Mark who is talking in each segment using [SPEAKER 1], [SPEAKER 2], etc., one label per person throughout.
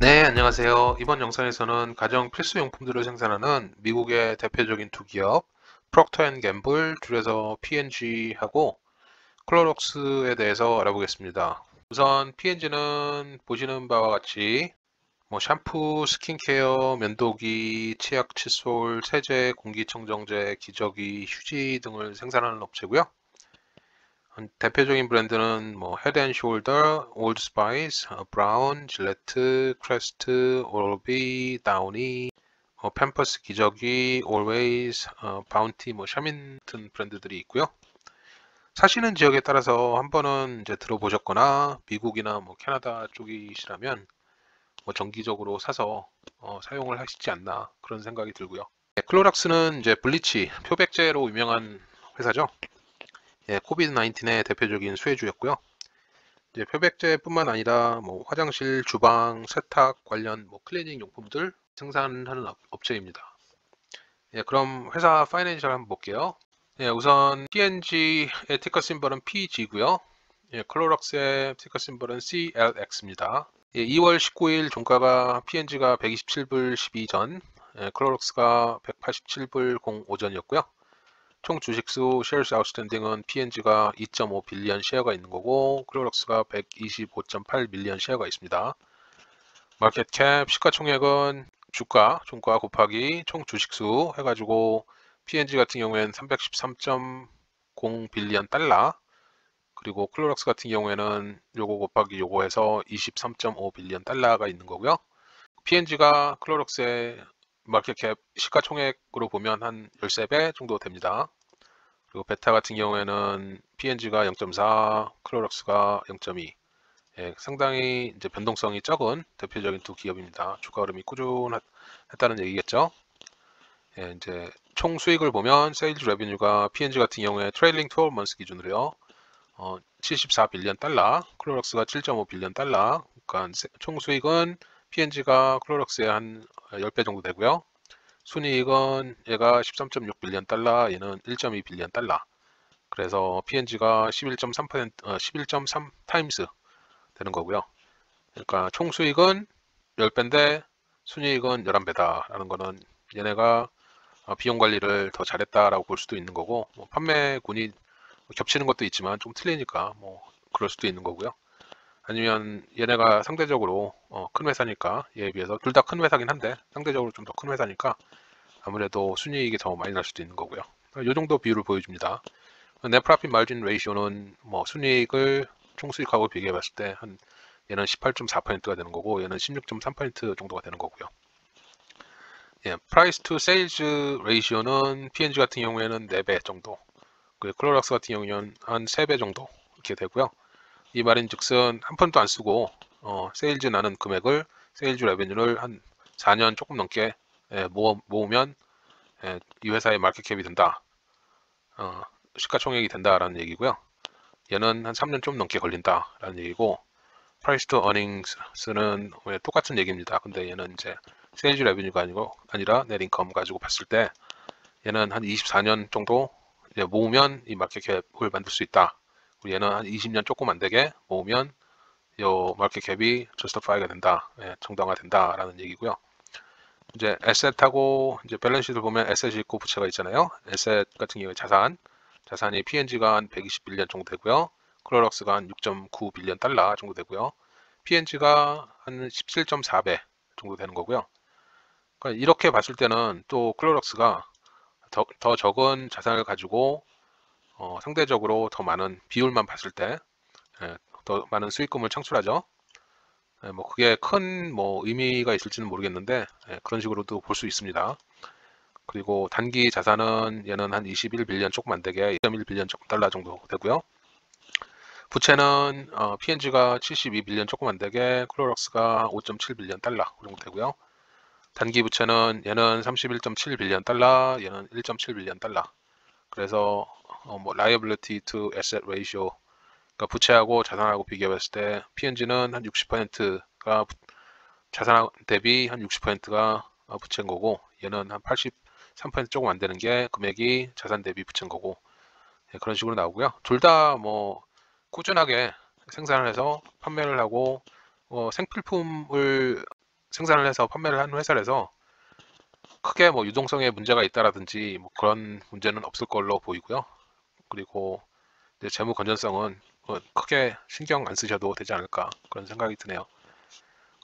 [SPEAKER 1] 네, 안녕하세요. 이번 영상에서는 가정 필수용품들을 생산하는 미국의 대표적인 두 기업, 프록터 앤 갬블, 줄여서 P&G하고 클로록스에 대해서 알아보겠습니다. 우선 P&G는 보시는 바와 같이 샴푸, 스킨케어, 면도기, 치약, 칫솔, 세제, 공기청정제, 기저귀, 휴지 등을 생산하는 업체고요. 대표적인 브랜드는 헤드앤숄더, 올드스파이스, 브라운, 질레트, 크레스트, 오럴비, 다우니, 팸퍼스 기저귀, 올웨이즈, 바운티, 샤민 같은 브랜드들이 있고요. 사시는 지역에 따라서 한 번은 이제 들어보셨거나 미국이나 캐나다 쪽이시라면 정기적으로 사서 사용을 하시지 않나 그런 생각이 들고요. 네, 클로락스는 이제 블리치, 표백제로 유명한 회사죠. 예, 코비드-19의 대표적인 수혜주였고요. 이제 표백제뿐만 아니라 화장실, 주방, 세탁 관련 클리닝 용품들 생산하는 업체입니다. 예, 그럼 회사 파이낸셜 한번 볼게요. 예, 우선 P&G의 티커 심벌은 PG고요. 예, 클로럭스의 티커 심벌은 CLX입니다. 예, 2월 19일 종가가 P&G가 127불 12전, 예, 클로럭스가 187불 05전이었고요. 총 주식수 shares outstanding은 P&G가 2.5 빌리언 쉐어가 있는 거고 클로럭스가 125.8 밀리언 쉐어가 있습니다. 마켓캡 시가총액은 종가 곱하기 총 주식수 해가지고 P&G 같은 경우에는 313.0 빌리언 달러, 그리고 클로럭스 같은 경우에는 요거 곱하기 요거 해서 23.5 빌리언 달러가 있는 거고요. P&G가 클로럭스의 마켓캡 시가총액으로 보면 한 13배 정도 됩니다. 그리고 베타 같은 경우에는 P&G가 0.4, 클로럭스가 0.2. 예, 상당히 이제 변동성이 적은 대표적인 두 기업입니다. 주가 흐름이 꾸준했다는 얘기겠죠. 예, 이제 총 수익을 보면 세일즈 레비뉴가 P&G 같은 경우에 트레일링 12months 기준으로요. 74 빌리언 달러, 클로럭스가 7.5 빌리언 달러. 그러니까 총 수익은 P&G가 클로럭스의 한 10배 정도 되고요. 순이익은 얘가 13.6 빌리언 달러, 얘는 1.2 빌리언 달러. 그래서 P&G가 11.3%, 11.3 타임스 되는 거고요. 그러니까 총 수익은 10배인데 순이익은 11배다라는 거는 얘네가 비용 관리를 더 잘했다라고 볼 수도 있는 거고, 판매군이 겹치는 것도 있지만 좀 틀리니까 그럴 수도 있는 거고요. 아니면 얘네가 상대적으로 큰 회사니까, 얘에 비해서 둘 다 큰 회사긴 한데 상대적으로 좀 더 큰 회사니까 아무래도 순이익이 더 많이 날 수도 있는 거고요. 이 정도 비율을 보여줍니다. 넷 프로핏 마진 레이쇼는 순이익을 총수익하고 비교해 봤을 때 한 얘는 18.4%가 되는 거고 얘는 16.3% 정도가 되는 거고요. 예, 프라이스 투 세일즈 레이시오는 P&G 같은 경우에는 4배 정도, 그리고 클로락스 같은 경우에는 한 3배 정도 이렇게 되고요. 이 말인즉슨 한 푼도 안 쓰고 세일즈 나는 금액을, 세일즈 레베뉴를 한 4년 조금 넘게 모으면 이 회사의 마켓캡이 된다, 시가총액이 된다라는 얘기고요. 얘는 한 3년 좀 넘게 걸린다라는 얘기고, 프라이스 투 어닝스는 똑같은 얘기입니다. 근데 얘는 이제 세일즈 레비뉴가 아니라 넷 인컴 가지고 봤을 때 얘는 한 24년 정도 이제 모으면 이 마켓캡을 만들 수 있다. 그리고 얘는 한 20년 조금 안 되게 모으면 이 마켓캡이 저스티파이가 된다, 정당화된다라는 얘기고요. 이제 에셋하고 이제 밸런스시트를 보면 에셋이 있고 부채가 있잖아요. 에셋 같은 경우에 자산이 P&G가 한 120빌리언 정도 되고요. 클로럭스가 한 6.9 빌리언 달러 정도 되고요. P&G가 한 17.4배 정도 되는 거고요. 그러니까 이렇게 봤을 때는 또 클로럭스가 더 적은 자산을 가지고 상대적으로 더 많은 비율만 봤을 때 더 많은 수익금을 창출하죠. 그게 큰 의미가 있을지는 모르겠는데 그런 식으로도 볼 수 있습니다. 그리고 단기 자산은 얘는 한 21빌리언 조금 안 되게 2.1빌리언 달러 정도 되고요. 부채는 P&G가 72빌리언 조금 안 되게 클로럭스가 5.7빌리언 달러 그 정도 되고요. 단기 부채는 얘는 31.7빌리언 달러, 얘는 1.7빌리언 달러. 그래서 liability to asset ratio, 그러니까 부채하고 자산하고 비교했을 때 P&G는 한 60%가 자산 대비 한 60%가 부채인 거고, 얘는 한 83% 조금 안 되는 게 금액이 자산 대비 부채인 거고, 그런 식으로 나오고요. 둘 다 꾸준하게 생산을 해서 판매를 하고 생필품을 생산을 해서 판매를 하는 회사라서 크게 뭐 유동성에 문제가 있다라든지 뭐 그런 문제는 없을 걸로 보이고요. 그리고 이제 재무 건전성은 크게 신경 안 쓰셔도 되지 않을까 그런 생각이 드네요.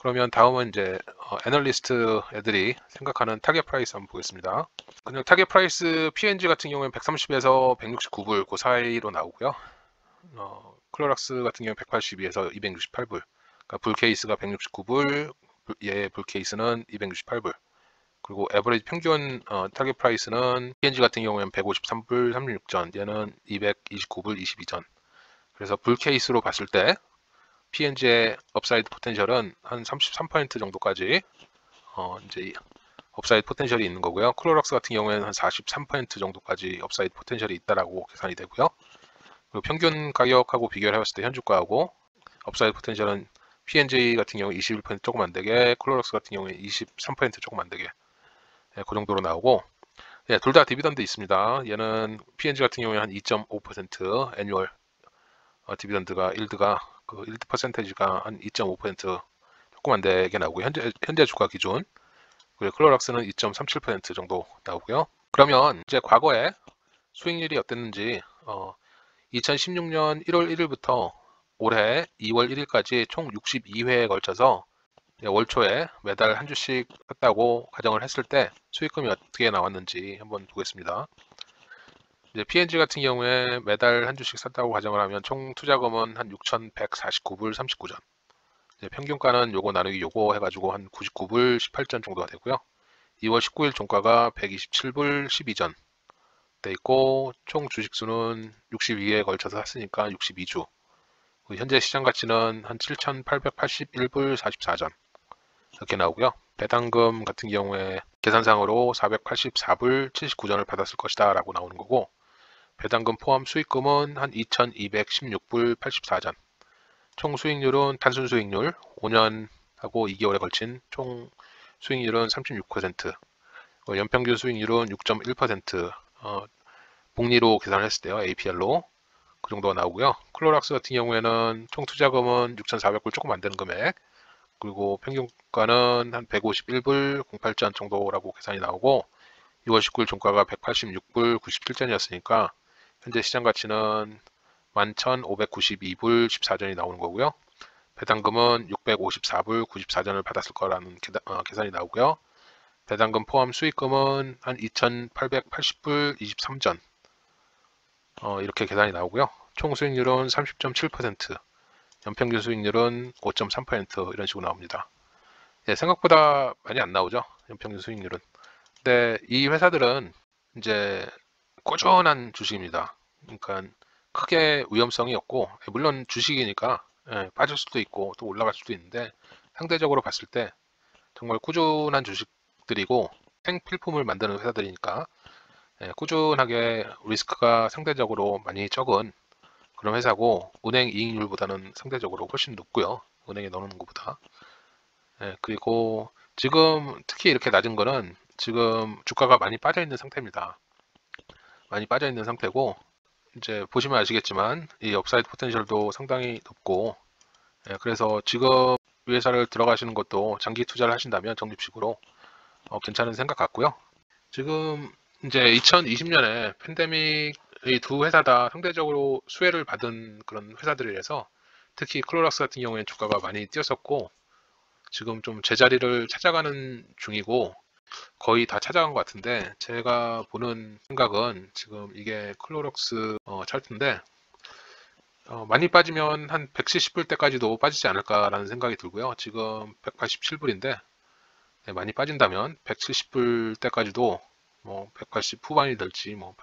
[SPEAKER 1] 그러면 다음은 이제 애널리스트 애들이 생각하는 타겟 프라이스 한번 보겠습니다. 그냥 타겟 프라이스 P&G 같은 경우에는 130에서 169불 그 사이로 나오고요. 클로락스 같은 경우는 182에서 268불. 그러니까 불 케이스가 169불, 얘 불 케이스는 268불. 그리고 에버리지 평균 타겟 프라이스는 P&G 같은 경우에는 153불 36전, 얘는 229불 22전. 그래서 불 케이스로 봤을 때 P&G의 업사이드 포텐셜은 한 33% 정도까지 이제 업사이드 포텐셜이 있는 거고요. 클로락스 같은 경우에는 한 43% 정도까지 업사이드 포텐셜이 있다라고 계산이 되고요. 그리고 평균 가격하고 비교를 해봤을 때 현주가하고 업사이드 포텐셜은 P&G 같은 경우 21% 조금 안 되게, 클로락스 같은 경우에 23% 조금 안 되게, 그 정도로 나오고, 둘 다 디비던드 있습니다. 얘는 P&G 같은 경우에 한 2.5% 애뉴얼 디비던드가 일드가 그 일드 퍼센테이지가 한 2.5% 조금 안 되게 나오고, 현재 주가 기준. 그리고 클로락스는 2.37% 정도 나오고요. 그러면 이제 과거에 수익률이 어땠는지 2016년 1월 1일부터 올해 2월 1일까지 총 62회에 걸쳐서 월 초에 매달 한 주씩 샀다고 가정을 했을 때 수익금이 어떻게 나왔는지 한번 보겠습니다. 이제 P&G 같은 경우에 매달 한 주씩 샀다고 가정을 하면 총 투자금은 한 6,149불 39전. 이제 평균가는 요거 나누기 요거 해가지고 한 99불 18전 정도가 되고요. 2월 19일 종가가 127불 12전 돼 있고, 총 주식수는 62회에 걸쳐서 샀으니까 62주. 현재 시장 가치는 한 7,881불 44전 이렇게 나오고요. 배당금 같은 경우에 계산상으로 484불 79전을 받았을 것이다 라고 나오는 거고, 배당금 포함 수익금은 한 2,216불 84전. 총 수익률은 단순 수익률 5년하고 2개월에 걸친 총 수익률은 36%, 연평균 수익률은 6.1%, 복리로 계산을 했을 때요, APR로 그 정도가 나오고요. 클로락스 같은 경우에는 총 투자금은 6,400불 조금 안 되는 금액, 그리고 평균가는 한 151불 08전 정도라고 계산이 나오고, 6월 19일 종가가 186불 97전이었으니까 현재 시장 가치는 11,592불 14전이 나오는 거고요. 배당금은 654불 94전을 받았을 거라는 계산이 나오고요. 배당금 포함 수익금은 한 2,880불 23전 이렇게 계산이 나오고요. 총 수익률은 30.7%, 연평균 수익률은 5.3% 이런 식으로 나옵니다. 생각보다 많이 안 나오죠, 연평균 수익률은. 근데 이 회사들은 이제 꾸준한 주식입니다. 그러니까 크게 위험성이 없고, 물론 주식이니까 빠질 수도 있고 또 올라갈 수도 있는데, 상대적으로 봤을 때 정말 꾸준한 주식들이고 생필품을 만드는 회사들이니까 꾸준하게 리스크가 상대적으로 많이 적은 그런 회사고, 은행 이익률보다는 상대적으로 훨씬 높고요, 은행에 넣는 것보다. 그리고 지금 특히 이렇게 낮은 거는 지금 주가가 많이 빠져 있는 상태입니다. 많이 빠져 있는 상태고, 이제 보시면 아시겠지만 이 업사이드 포텐셜도 상당히 높고, 그래서 지금 이 회사를 들어가시는 것도 장기 투자를 하신다면 적립식으로 괜찮은 생각 같고요. 지금 이제 2020년에 팬데믹 이 두 회사 다 상대적으로 수혜를 받은 그런 회사들이라서, 특히 클로락스 같은 경우에는 주가가 많이 뛰었었고 지금 좀 제자리를 찾아가는 중이고, 거의 다 찾아간 것 같은데, 제가 보는 생각은 지금 이게 클로락스 차트인데 많이 빠지면 한 170불 때까지도 빠지지 않을까라는 생각이 들고요. 지금 187불인데 많이 빠진다면 170불 때까지도 뭐 180 후반이 될지, 뭐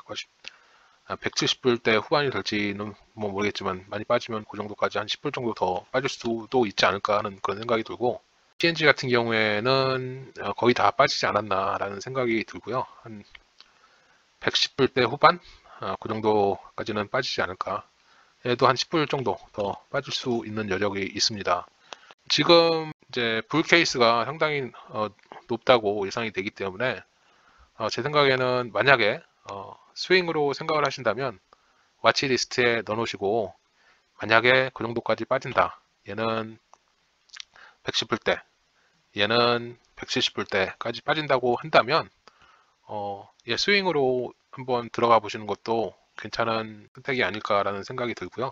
[SPEAKER 1] 170불 때 후반이 될지는 뭐 모르겠지만, 많이 빠지면 그 정도까지 한 10불 정도 더 빠질 수도 있지 않을까 하는 그런 생각이 들고, P&G 같은 경우에는 거의 다 빠지지 않았나라는 생각이 들고요. 한 110불 때 후반 그 정도까지는 빠지지 않을까. 얘도 한 10불 정도 더 빠질 수 있는 여력이 있습니다. 지금 이제 불 케이스가 상당히 높다고 예상이 되기 때문에 제 생각에는 만약에 스윙으로 생각을 하신다면 와치 리스트에 넣어놓으시고, 만약에 그 정도까지 빠진다, 얘는 110불 때 얘는 170불 때까지 빠진다고 한다면 예, 스윙으로 한번 들어가 보시는 것도 괜찮은 선택이 아닐까라는 생각이 들고요.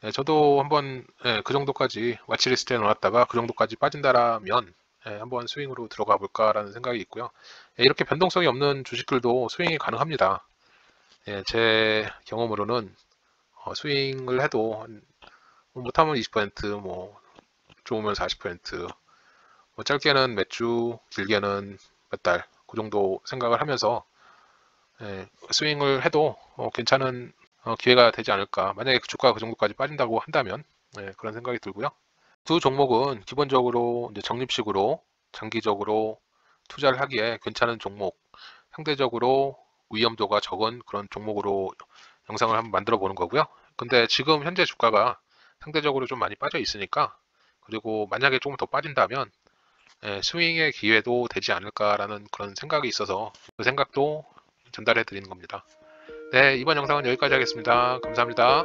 [SPEAKER 1] 예, 저도 한번 그 정도까지 와치리스트에 넣었다가 그 정도까지 빠진다라면 한번 스윙으로 들어가 볼까라는 생각이 있고요. 이렇게 변동성이 없는 주식들도 스윙이 가능합니다. 제 경험으로는 스윙을 해도 못하면 20%, 뭐 좋으면 40%, 뭐 짧게는 몇 주, 길게는 몇 달, 그 정도 생각을 하면서 스윙을 해도 괜찮은 기회가 되지 않을까. 만약에 그 주가가 그 정도까지 빠진다고 한다면 그런 생각이 들고요. 두 종목은 기본적으로 이제 적립식으로 장기적으로 투자를 하기에 괜찮은 종목, 상대적으로 위험도가 적은 그런 종목으로 영상을 한번 만들어 보는 거고요. 근데 지금 현재 주가가 상대적으로 좀 많이 빠져 있으니까, 그리고 만약에 조금 더 빠진다면 스윙의 기회도 되지 않을까라는 그런 생각이 있어서 그 생각도 전달해 드리는 겁니다. 네, 이번 영상은 여기까지 하겠습니다. 감사합니다.